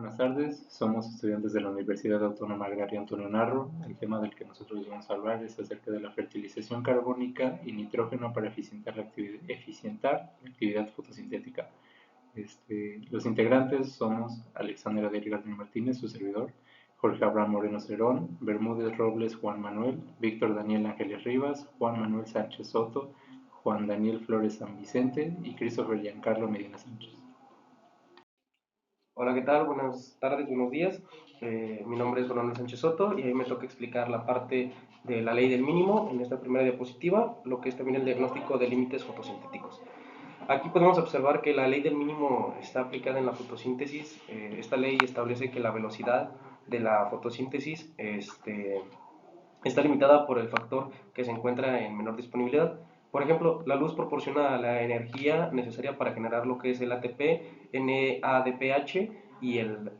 Buenas tardes, somos estudiantes de la Universidad Autónoma Agraria Antonio Narro. El tema del que nosotros vamos a hablar es acerca de la fertilización carbónica y nitrógeno para eficientar la actividad fotosintética. Los integrantes somos Alexander Adel García Martínez, su servidor, Jorge Abraham Moreno Cerón, Bermúdez Robles Juan Manuel, Víctor Daniel Ángeles Rivas, Juan Manuel Sánchez Soto, Juan Daniel Flores San Vicente y Christopher Giancarlo Medina Sánchez. Hola, ¿qué tal? Buenas tardes, buenos días. Mi nombre es Ronald Sánchez Soto y a mí me toca explicar la parte de la ley del mínimo en esta primera diapositiva, lo que es también el diagnóstico de límites fotosintéticos. Aquí podemos observar que la ley del mínimo está aplicada en la fotosíntesis. Esta ley establece que la velocidad de la fotosíntesis está limitada por el factor que se encuentra en menor disponibilidad. Por ejemplo, la luz proporciona la energía necesaria para generar lo que es el ATP, NADPH y el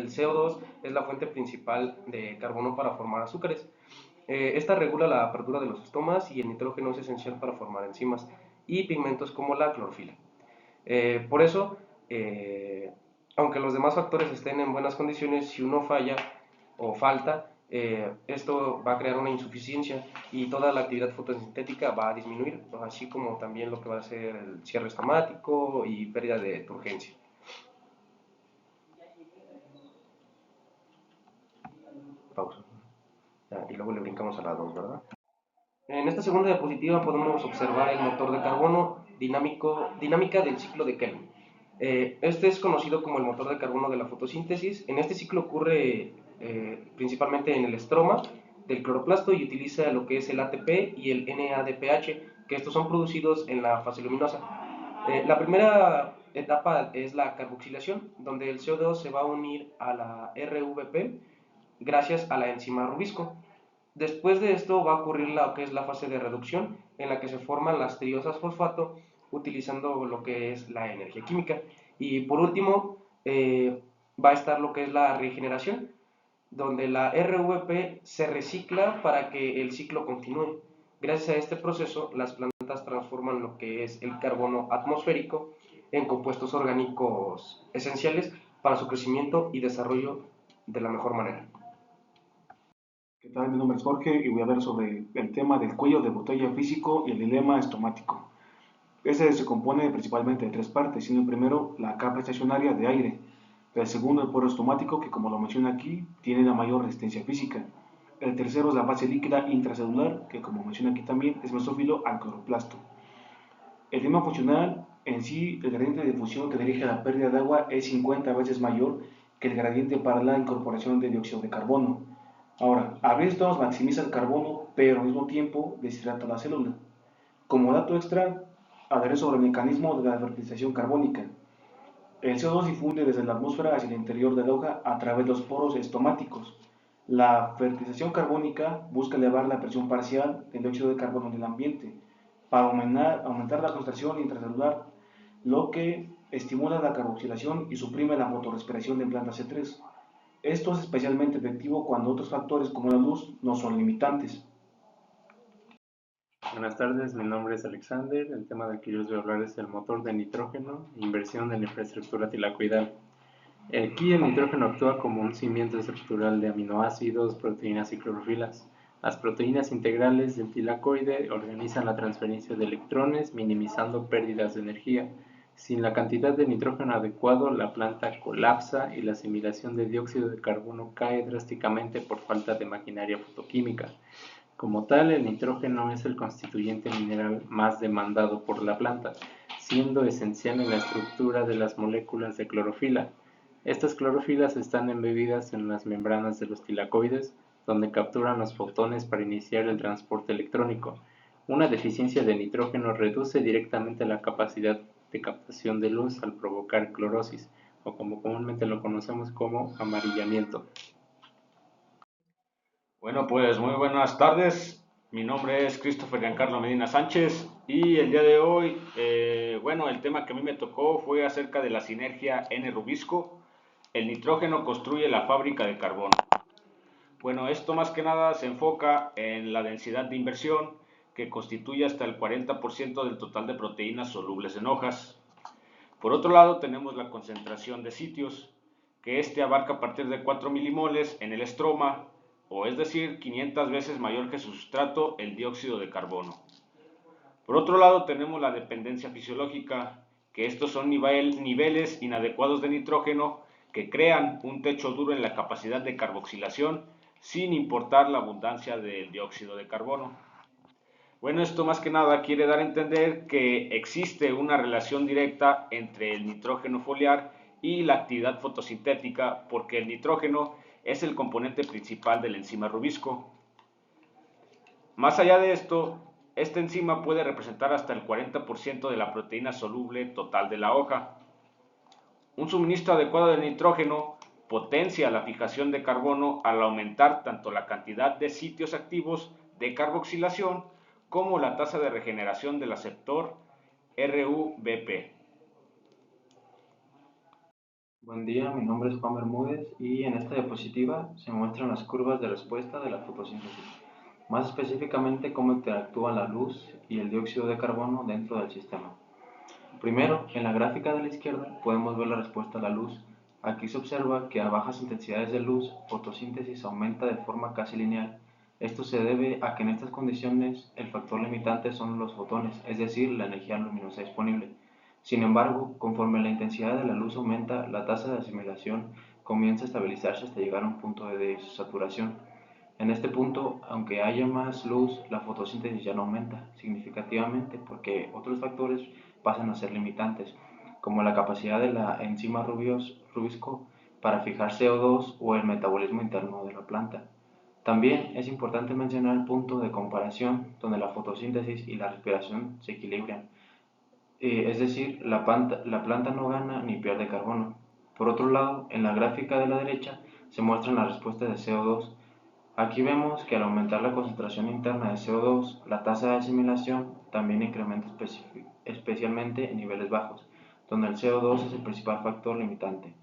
CO2 es la fuente principal de carbono para formar azúcares. Esta regula la apertura de los estomas y el nitrógeno es esencial para formar enzimas y pigmentos como la clorofila. Por eso, aunque los demás factores estén en buenas condiciones, si uno falla o falta, esto va a crear una insuficiencia y toda la actividad fotosintética va a disminuir, así como también lo que va a ser el cierre estomático y pérdida de turgencia. Pausa. Y luego le brincamos a la 2, ¿verdad? En esta segunda diapositiva podemos observar el motor de carbono dinámica del ciclo de Kelvin. Este es conocido como el motor de carbono de la fotosíntesis. En este ciclo ocurre principalmente en el estroma del cloroplasto y utiliza lo que es el ATP y el NADPH, que estos son producidos en la fase luminosa. La primera etapa es la carboxilación, donde el CO2 se va a unir a la RVP gracias a la enzima rubisco. Después de esto va a ocurrir lo que es la fase de reducción, en la que se forman las triosas fosfato utilizando lo que es la energía química. Y por último, va a estar lo que es la regeneración, donde la RVP se recicla para que el ciclo continúe. Gracias a este proceso, las plantas transforman lo que es el carbono atmosférico en compuestos orgánicos esenciales para su crecimiento y desarrollo de la mejor manera. ¿Qué tal? Mi nombre es Jorge y voy a hablar sobre el tema del cuello de botella físico y el dilema estomático. Este se compone principalmente de tres partes, siendo el primero la capa estacionaria de aire, el segundo el poro estomático, que como lo menciona aquí, tiene la mayor resistencia física, el tercero es la base líquida intracelular, que como menciona aquí también es mesófilo al cloroplasto. El tema funcional en sí, el gradiente de difusión que dirige a la pérdida de agua es 50 veces mayor que el gradiente para la incorporación de dióxido de carbono. Ahora, a veces maximiza el carbono, pero al mismo tiempo deshidrata la célula. Como dato extra, hablaré sobre el mecanismo de la fertilización carbónica. El CO2 difunde desde la atmósfera hacia el interior de la hoja a través de los poros estomáticos. La fertilización carbónica busca elevar la presión parcial del dióxido de carbono en el ambiente para aumentar la concentración intracelular, lo que estimula la carboxilación y suprime la fotorrespiración en plantas C3. Esto es especialmente efectivo cuando otros factores como la luz no son limitantes. Buenas tardes, mi nombre es Alexander. El tema del que yo les voy a hablar es el motor de nitrógeno e inversión en la infraestructura tilacoidal. Aquí el nitrógeno actúa como un cimiento estructural de aminoácidos, proteínas y clorofilas. Las proteínas integrales del tilacoide organizan la transferencia de electrones, minimizando pérdidas de energía. Sin la cantidad de nitrógeno adecuado, la planta colapsa y la asimilación de dióxido de carbono cae drásticamente por falta de maquinaria fotoquímica. Como tal, el nitrógeno es el constituyente mineral más demandado por la planta, siendo esencial en la estructura de las moléculas de clorofila. Estas clorofilas están embebidas en las membranas de los tilacoides, donde capturan los fotones para iniciar el transporte electrónico. Una deficiencia de nitrógeno reduce directamente la capacidad de captación de luz al provocar clorosis, o como comúnmente lo conocemos como amarillamiento. Bueno, pues muy buenas tardes. Mi nombre es Christopher Giancarlo Medina Sánchez y el día de hoy, el tema que a mí me tocó fue acerca de la sinergia N-Rubisco. El nitrógeno construye la fábrica de carbono. Bueno, esto más que nada se enfoca en la densidad de inversión, que constituye hasta el 40% del total de proteínas solubles en hojas. Por otro lado, tenemos la concentración de sitios, que este abarca a partir de 4 milimoles en el estroma, o es decir, 500 veces mayor que su sustrato, el dióxido de carbono. Por otro lado, tenemos la dependencia fisiológica, que estos son niveles inadecuados de nitrógeno que crean un techo duro en la capacidad de carboxilación, sin importar la abundancia del dióxido de carbono. Bueno, esto más que nada quiere dar a entender que existe una relación directa entre el nitrógeno foliar y la actividad fotosintética, porque el nitrógeno es el componente principal de la enzima rubisco. Más allá de esto, esta enzima puede representar hasta el 40% de la proteína soluble total de la hoja. Un suministro adecuado de nitrógeno potencia la fijación de carbono al aumentar tanto la cantidad de sitios activos de carboxilación como la tasa de regeneración del aceptor RUBP. Buen día, mi nombre es Juan Bermúdez y en esta diapositiva se muestran las curvas de respuesta de la fotosíntesis, más específicamente cómo interactúan la luz y el dióxido de carbono dentro del sistema. Primero, en la gráfica de la izquierda podemos ver la respuesta a la luz. Aquí se observa que a bajas intensidades de luz, fotosíntesis aumenta de forma casi lineal. Esto se debe a que en estas condiciones el factor limitante son los fotones, es decir, la energía luminosa disponible. Sin embargo, conforme la intensidad de la luz aumenta, la tasa de asimilación comienza a estabilizarse hasta llegar a un punto de saturación. En este punto, aunque haya más luz, la fotosíntesis ya no aumenta significativamente porque otros factores pasan a ser limitantes, como la capacidad de la enzima rubisco para fijar CO2 o el metabolismo interno de la planta. También es importante mencionar el punto de comparación donde la fotosíntesis y la respiración se equilibran, es decir, la planta no gana ni pierde carbono. Por otro lado, en la gráfica de la derecha se muestran las respuestas de CO2. Aquí vemos que al aumentar la concentración interna de CO2, la tasa de asimilación también incrementa especialmente en niveles bajos, donde el CO2 es el principal factor limitante.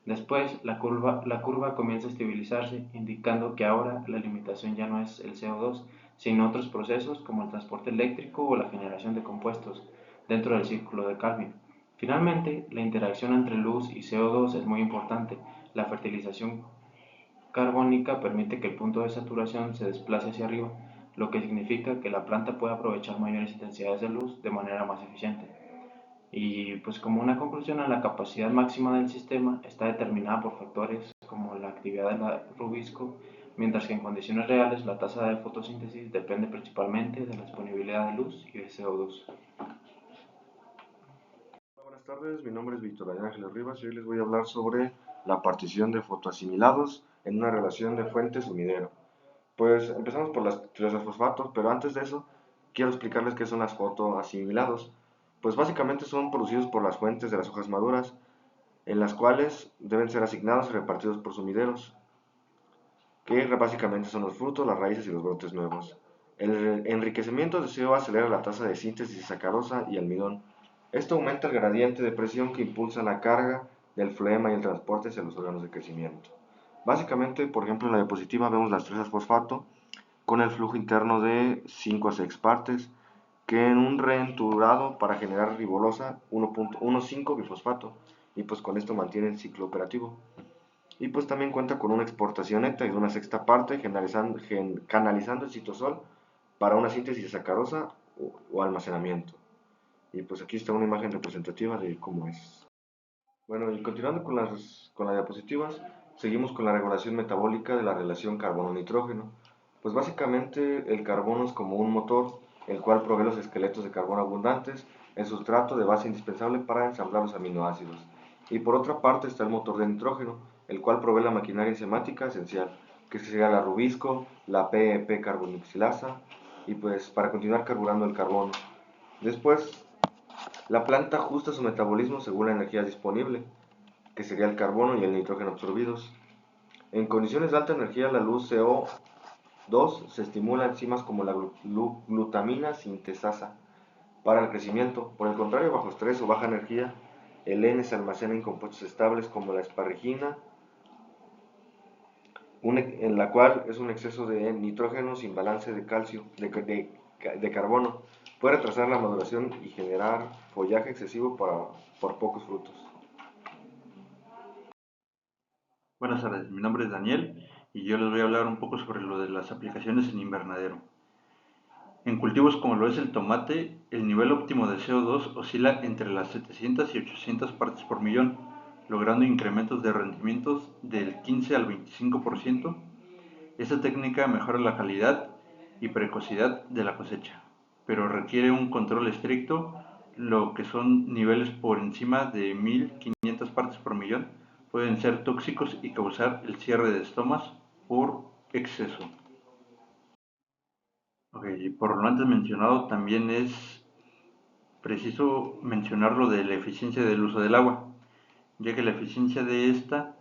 Después, la curva comienza a estabilizarse, indicando que ahora la limitación ya no es el CO2, sino otros procesos como el transporte eléctrico o la generación de compuestos dentro del círculo de Calvin. Finalmente, la interacción entre luz y CO2 es muy importante. La fertilización carbónica permite que el punto de saturación se desplace hacia arriba, lo que significa que la planta puede aprovechar mayores intensidades de luz de manera más eficiente. Y pues como una conclusión, la capacidad máxima del sistema está determinada por factores como la actividad del rubisco, mientras que en condiciones reales la tasa de fotosíntesis depende principalmente de la disponibilidad de luz y de CO2. Buenas tardes, mi nombre es Víctor Ángeles Rivas y hoy les voy a hablar sobre la partición de fotoasimilados en una relación de fuente-sumidero. Pues empezamos por las tirosinfosfatos, pero antes de eso quiero explicarles qué son las fotoasimilados. Pues básicamente son producidos por las fuentes de las hojas maduras, en las cuales deben ser asignados y repartidos por sumideros, que básicamente son los frutos, las raíces y los brotes nuevos. El enriquecimiento de CO acelera la tasa de síntesis de sacarosa y almidón. Esto aumenta el gradiente de presión que impulsa la carga del flema y el transporte hacia los órganos de crecimiento. Básicamente, por ejemplo, en la diapositiva vemos las 3-fosfato con el flujo interno de 5 a 6 partes, que en un reenturado para generar ribolosa 1.15 bifosfato, y pues con esto mantiene el ciclo operativo. Y pues también cuenta con una exportación neta y de una sexta parte canalizando el citosol para una síntesis de sacarosa o almacenamiento. Y pues aquí está una imagen representativa de cómo es. Bueno, y continuando con las diapositivas, seguimos con la regulación metabólica de la relación carbono-nitrógeno. Pues básicamente el carbono es como un motor, el cual provee los esqueletos de carbono abundantes, el sustrato de base indispensable para ensamblar los aminoácidos. Y por otra parte está el motor de nitrógeno, el cual provee la maquinaria enzimática esencial, que sería la rubisco, la PEP carbonoxilasa, y pues para continuar carburando el carbono. Después, la planta ajusta su metabolismo según la energía disponible, que sería el carbono y el nitrógeno absorbidos. En condiciones de alta energía, la luz CO2 se estimula enzimas como la glutamina sintesasa para el crecimiento. Por el contrario, bajo estrés o baja energía, el N se almacena en compuestos estables como la asparagina, en la cual es un exceso de nitrógeno sin balance de calcio, de carbono. puede retrasar la maduración y generar follaje excesivo por pocos frutos. Buenas tardes, mi nombre es Daniel y yo les voy a hablar un poco sobre lo de las aplicaciones en invernadero. En cultivos como lo es el tomate, el nivel óptimo de CO2 oscila entre las 700 y 800 partes por millón, logrando incrementos de rendimientos del 15 al 25%. Esta técnica mejora la calidad y precocidad de la cosecha, pero requiere un control estricto, lo que son niveles por encima de 1500 partes por millón pueden ser tóxicos y causar el cierre de estomas por exceso. Por lo antes mencionado, también es preciso mencionar lo de la eficiencia del uso del agua, ya que la eficiencia de esta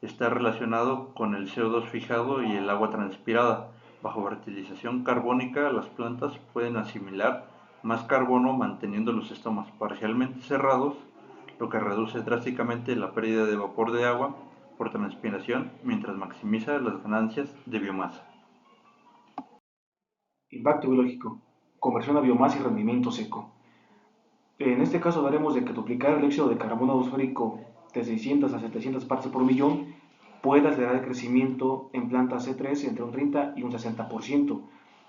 está relacionado con el CO2 fijado y el agua transpirada. Bajo fertilización carbónica, las plantas pueden asimilar más carbono manteniendo los estomas parcialmente cerrados, lo que reduce drásticamente la pérdida de vapor de agua por transpiración mientras maximiza las ganancias de biomasa. Impacto biológico, conversión a biomasa y rendimiento seco. En este caso daremos de que duplicar el dióxido de carbono atmosférico de 600 a 700 partes por millón puede acelerar el crecimiento en plantas C3 entre un 30 y un 60%.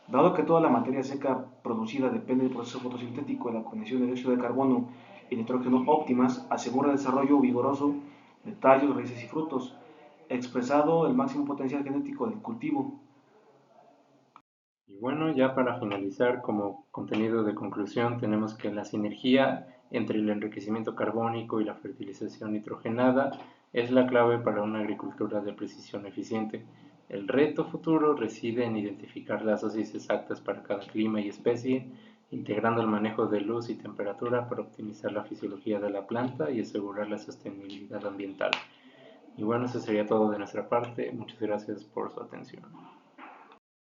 Dado que toda la materia seca producida depende del proceso fotosintético, de la conexión de dióxido de carbono y nitrógeno óptimas asegura el desarrollo vigoroso de tallos, raíces y frutos, expresado el máximo potencial genético del cultivo. Y bueno, ya para finalizar, como contenido de conclusión, tenemos que la sinergia entre el enriquecimiento carbónico y la fertilización nitrogenada es la clave para una agricultura de precisión eficiente. El reto futuro reside en identificar las dosis exactas para cada clima y especie, integrando el manejo de luz y temperatura para optimizar la fisiología de la planta y asegurar la sostenibilidad ambiental. Y bueno, eso sería todo de nuestra parte. Muchas gracias por su atención.